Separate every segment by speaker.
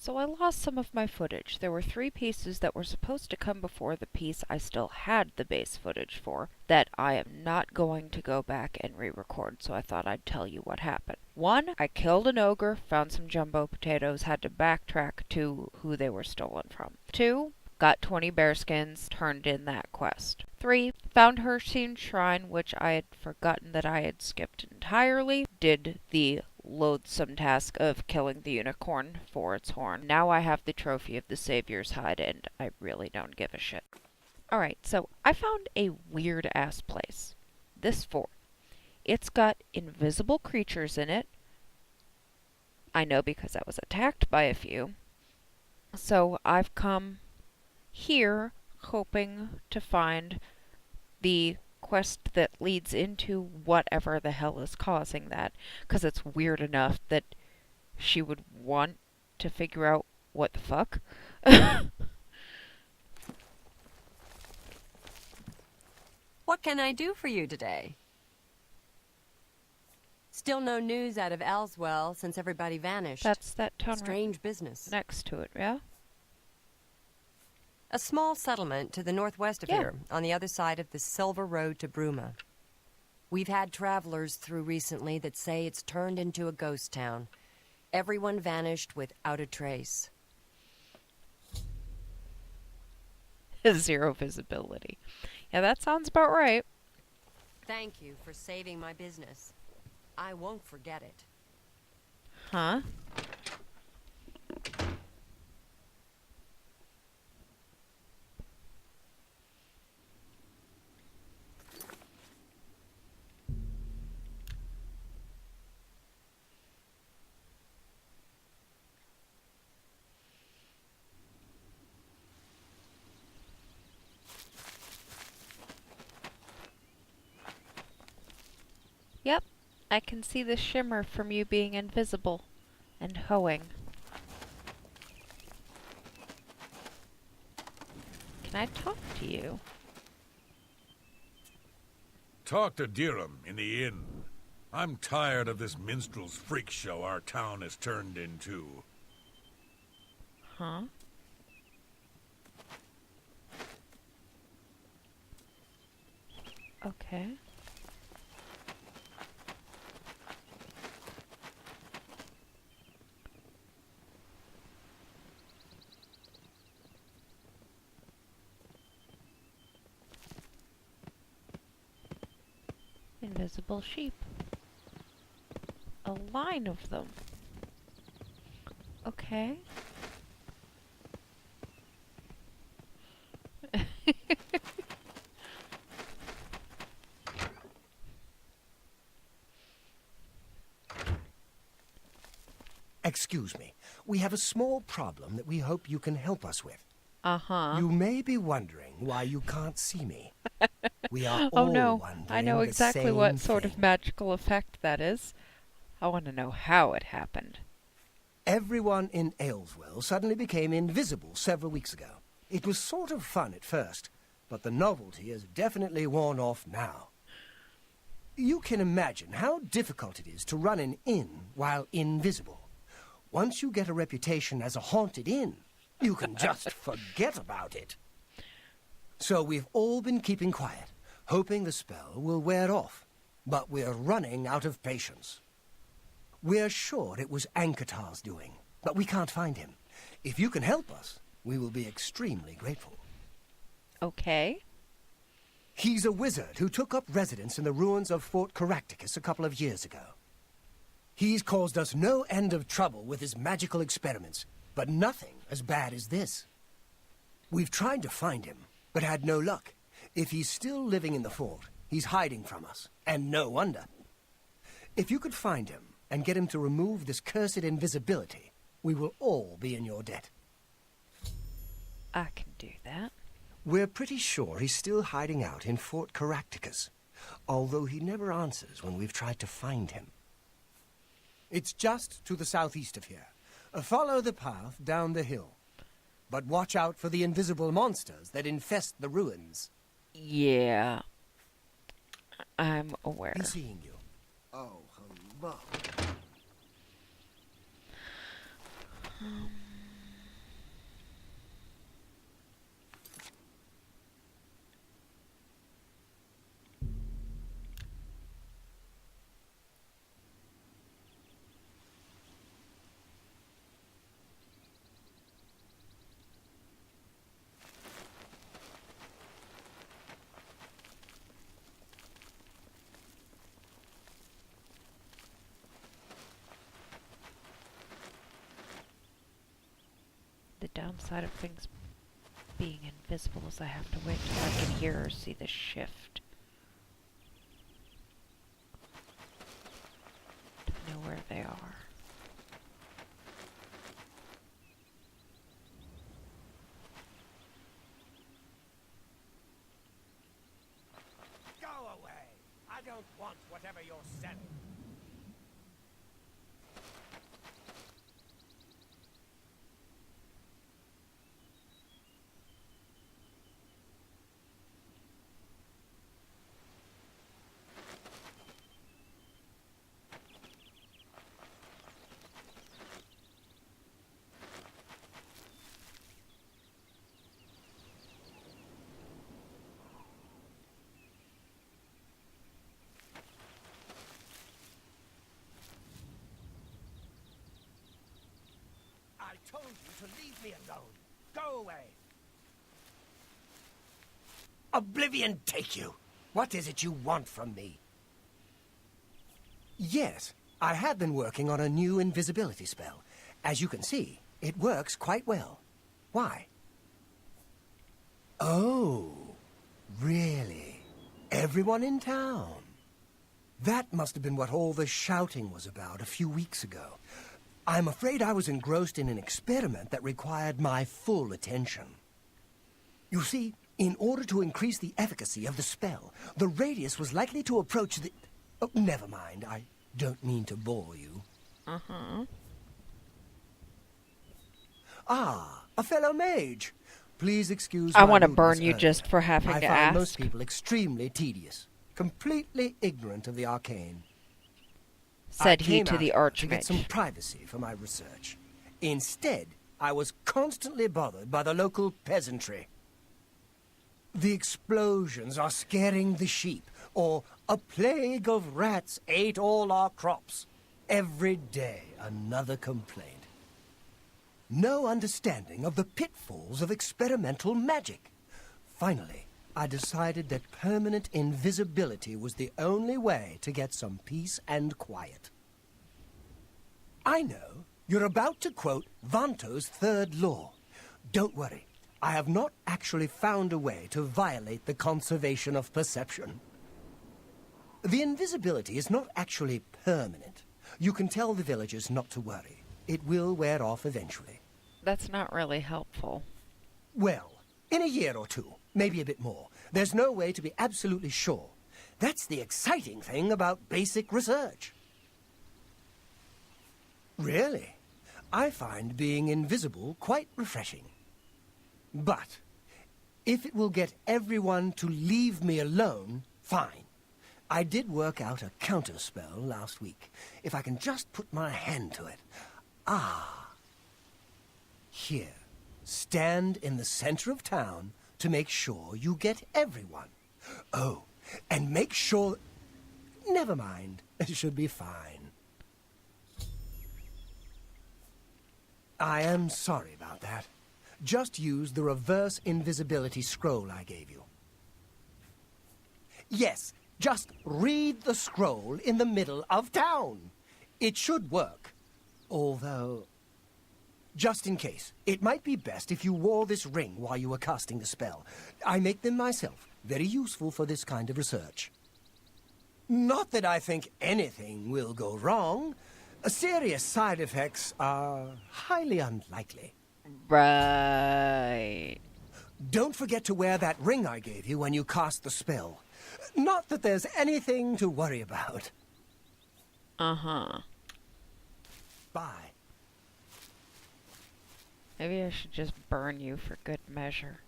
Speaker 1: So I lost some of my footage. There were 3 pieces that were supposed to come before the piece I still had the base footage for that I am not going to go back and re-record, so I thought I'd tell you what happened. 1, I killed an ogre, found some jumbo potatoes, had to backtrack to who they were stolen from. 2, got 20 bearskins, turned in that quest. 3, found Hersheen Shrine, which I had forgotten that I had skipped entirely, did the loathsome task of killing the unicorn for its horn. Now I have the trophy of the Savior's hide, and I really don't give a shit. Alright, so I found a weird-ass place. This fort. It's got invisible creatures in it. I know because I was attacked by a few. So I've come here hoping to find the quest that leads into whatever the hell is causing that, because it's weird enough that she would want to figure out what the fuck.
Speaker 2: What can I do for you today? Still no news out of Elswell since everybody vanished.
Speaker 1: That's that town
Speaker 2: Strange business.
Speaker 1: next to it, yeah?
Speaker 2: A small settlement to the northwest of
Speaker 1: Yeah.
Speaker 2: here, on the other side of the Silver Road to Bruma. We've had travelers through recently that say it's turned into a ghost town. Everyone vanished without a trace.
Speaker 1: 0 visibility. Yeah, that sounds about right.
Speaker 2: Thank you for saving my business. I won't forget it.
Speaker 1: Huh? Yep, I can see the shimmer from you being invisible and hoeing. Can I talk to you?
Speaker 3: Talk to Dirham in the inn. I'm tired of this minstrel's freak show our town has turned into.
Speaker 1: Huh? Okay. Invisible sheep. A line of them. Okay.
Speaker 4: Excuse me. We have a small problem that we hope you can help us with.
Speaker 1: Uh-huh.
Speaker 4: You may be wondering why you can't see me. We are
Speaker 1: Oh
Speaker 4: all
Speaker 1: no,
Speaker 4: wondering
Speaker 1: I know
Speaker 4: the
Speaker 1: exactly what
Speaker 4: same
Speaker 1: sort of
Speaker 4: thing.
Speaker 1: magical effect that is. I want to know how it happened.
Speaker 4: Everyone in Ayleswell suddenly became invisible several weeks ago. It was sort of fun at first, but the novelty has definitely worn off now. You can imagine how difficult it is to run an inn while invisible. Once you get a reputation as a haunted inn, you can just forget about it. So we've all been keeping quiet, hoping the spell will wear off. But we're running out of patience. We're sure it was Ankatar's doing, but we can't find him. If you can help us, we will be extremely grateful.
Speaker 1: Okay.
Speaker 4: He's a wizard who took up residence in the ruins of Fort Caractacus a couple of years ago. He's caused us no end of trouble with his magical experiments, but nothing as bad as this. We've tried to find him, but had no luck. If he's still living in the fort, he's hiding from us, and no wonder. If you could find him and get him to remove this cursed invisibility, we will all be in your debt.
Speaker 1: I can do that.
Speaker 4: We're pretty sure he's still hiding out in Fort Caractacus, although he never answers when we've tried to find him. It's just to the southeast of here. Follow the path down the hill. But watch out for the invisible monsters that infest the ruins.
Speaker 1: Yeah. I'm aware.
Speaker 4: He's seeing you. Oh, hello.
Speaker 1: downside of things being invisible is I have to wait till I can hear or see the shift to know where they are.
Speaker 4: Go away! I don't want whatever you're selling. I told you to leave me alone. Go away. Oblivion take you. What is it you want from me? Yes, I have been working on a new invisibility spell. As you can see, it works quite well. Why? Oh, really? Everyone in town? That must have been what all the shouting was about a few weeks ago. I'm afraid I was engrossed in an experiment that required my full attention. You see, in order to increase the efficacy of the spell, the radius was likely to approach the... Oh, never mind, I don't mean to bore you.
Speaker 1: Uh-huh.
Speaker 4: Ah, a fellow mage. Please excuse
Speaker 1: I
Speaker 4: my
Speaker 1: want to
Speaker 4: rudeness
Speaker 1: burn you
Speaker 4: earlier.
Speaker 1: just for having
Speaker 4: I
Speaker 1: to
Speaker 4: find
Speaker 1: ask.
Speaker 4: most people extremely tedious, completely ignorant of the arcane.
Speaker 1: Said
Speaker 4: I
Speaker 1: he
Speaker 4: came
Speaker 1: to
Speaker 4: out
Speaker 1: the
Speaker 4: here to get some
Speaker 1: Archmage.
Speaker 4: privacy for my research. Instead, I was constantly bothered by the local peasantry. The explosions are scaring the sheep, or a plague of rats ate all our crops. Every day, another complaint. No understanding of the pitfalls of experimental magic. Finally, I decided that permanent invisibility was the only way to get some peace and quiet. I know you're about to quote Vanto's third law. Don't worry, I have not actually found a way to violate the conservation of perception. The invisibility is not actually permanent. You can tell the villagers not to worry. It will wear off eventually.
Speaker 1: That's not really helpful.
Speaker 4: Well, in a year or two, maybe a bit more. There's no way to be absolutely sure. That's the exciting thing about basic research. Really? I find being invisible quite refreshing. But if it will get everyone to leave me alone, fine. I did work out a counterspell last week. If I can just put my hand to it. Ah. Here. Stand in the center of town to make sure you get everyone. Oh, and make sure... Never mind. It should be fine. I am sorry about that. Just use the reverse invisibility scroll I gave you. Yes, just read the scroll in the middle of town. It should work. Although... Just in case, it might be best if you wore this ring while you were casting the spell. I make them myself. Very useful for this kind of research. Not that I think anything will go wrong. Serious side effects are highly unlikely.
Speaker 1: Right.
Speaker 4: Don't forget to wear that ring I gave you when you cast the spell. Not that there's anything to worry about.
Speaker 1: Uh-huh.
Speaker 4: Bye.
Speaker 1: Maybe I should just burn you for good measure.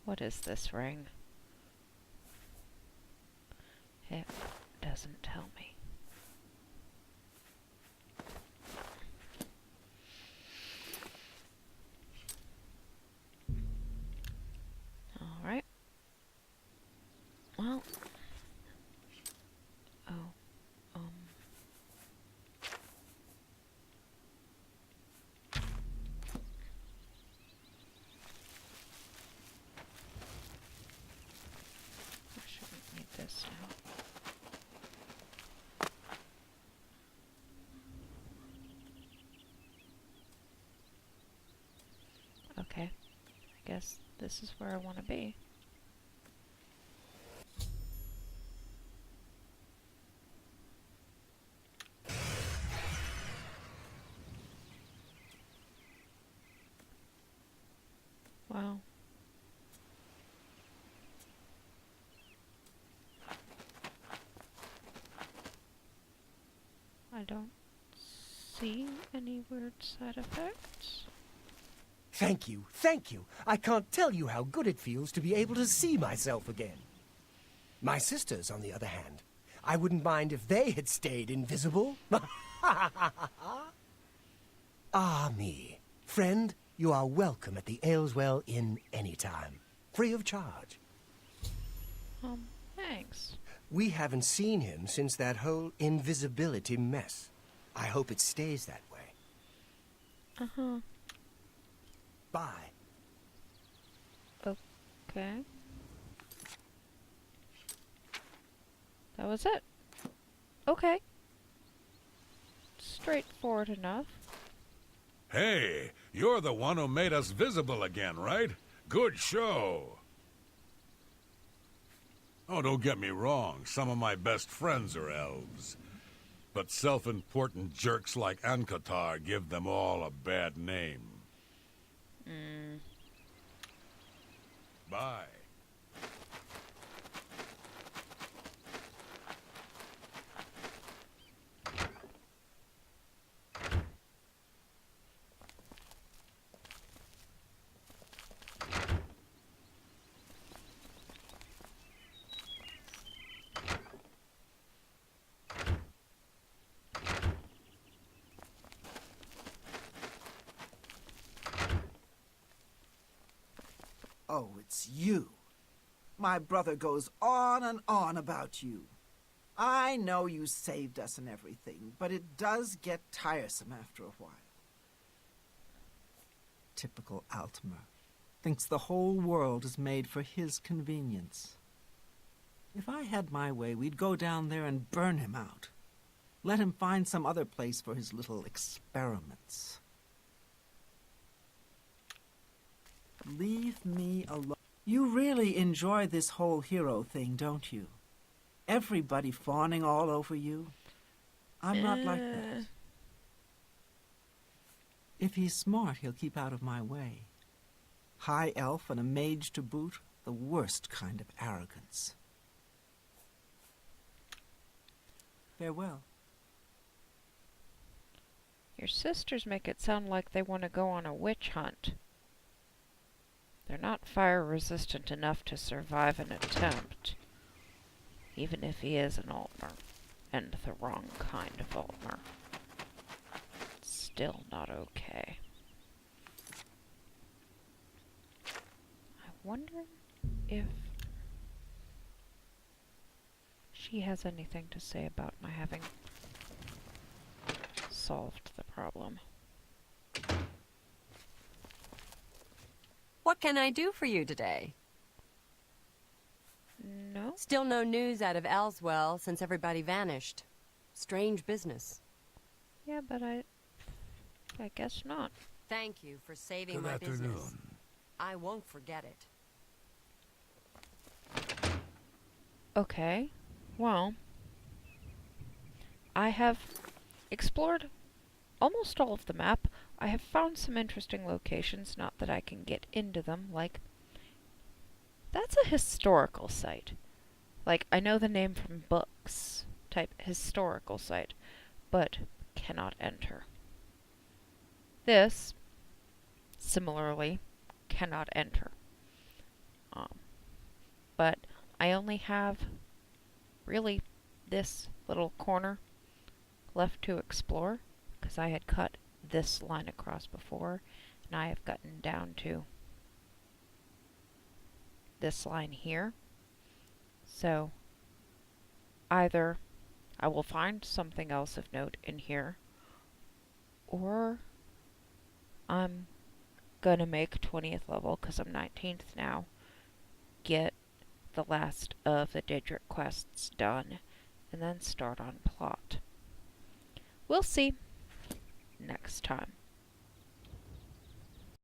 Speaker 1: What is this ring? It doesn't tell me. Alright. Well. Oh. I shouldn't need this now. Okay. I guess this is where I want to be. Wow. I don't see any weird side effects.
Speaker 4: Thank you, thank you. I can't tell you how good it feels to be able to see myself again. My sisters, on the other hand, I wouldn't mind if they had stayed invisible. Ah, me. Friend, you are welcome at the Ayleswell Inn anytime. Free of charge.
Speaker 1: Thanks.
Speaker 4: We haven't seen him since that whole invisibility mess. I hope it stays that way.
Speaker 1: Uh-huh.
Speaker 4: Bye.
Speaker 1: Okay. That was it. Okay. Straightforward enough.
Speaker 3: Hey, you're the one who made us visible again, right? Good show. Oh, don't get me wrong. Some of my best friends are elves. But self-important jerks like Ankatar give them all a bad name. Bye.
Speaker 5: Oh, it's you. My brother goes on and on about you. I know you saved us and everything, but it does get tiresome after a while. Typical Altmer. Thinks the whole world is made for his convenience. If I had my way, we'd go down there and burn him out. Let him find some other place for his little experiments. Leave me alone. You really enjoy this whole hero thing, don't you? Everybody fawning all over you. I'm not like that. If he's smart, he'll keep out of my way. High elf and a mage to boot, the worst kind of arrogance. Farewell.
Speaker 1: Your sisters make it sound like they want to go on a witch hunt. They're not fire resistant enough to survive an attempt. Even if he is an Altmer. And the wrong kind of Altmer. It's still not okay. I wonder if she has anything to say about my having solved the problem.
Speaker 2: What can I do for you today?
Speaker 1: No?
Speaker 2: Still no news out of Elswell since everybody vanished. Strange business.
Speaker 1: Yeah, but I guess not.
Speaker 2: Thank you for saving
Speaker 3: Good
Speaker 2: my
Speaker 3: afternoon.
Speaker 2: business. I won't forget it.
Speaker 1: Okay. Well, I have explored almost all of the map. I have found some interesting locations, not that I can get into them, like, that's a historical site. Like, I know the name from books, type historical site, but cannot enter. This, similarly, cannot enter. But I only have, really, this little corner left to explore, because I had cut this line across before, and I have gotten down to this line here. So either I will find something else of note in here, or I'm gonna make 20th level, because I'm 19th now, get the last of the Daedric quests done, and then start on plot. We'll see next time.